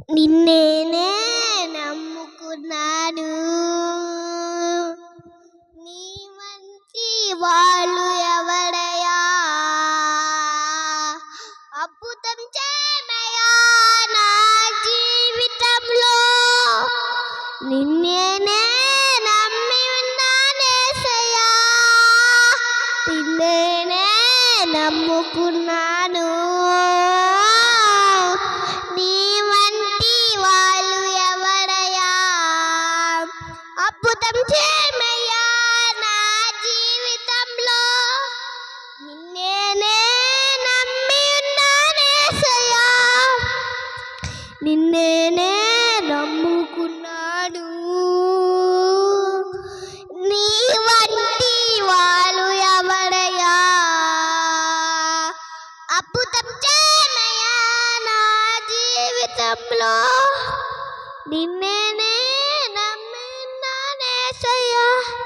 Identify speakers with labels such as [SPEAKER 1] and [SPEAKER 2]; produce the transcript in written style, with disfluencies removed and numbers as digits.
[SPEAKER 1] నిన్నేనే నమ్ముకున్నాను, నీ వంటి వాళ్ళు ఎవరయ్యా, అద్భుతం చేయమయ్యా నా జీవితంలో. నిన్నేనే నమ్మి ఉన్నానేసయ్యా, నిన్నేనే నమ్ముకున్నాను, నీ వంటి వాళ్ళు ఎవరయ్యా, అద్భుతం చేయమయ్యా నా జీవితంలో. నిన్నేనే నమ్మి ఉన్నానేసయ్యా, నిన్నేనే నమ్ముకున్నాను, నీ వంటి వాళ్ళు ఎవరయ్యా, అద్భుతం చేయమయ్యా నా జీవితంలో. నిన్నేనే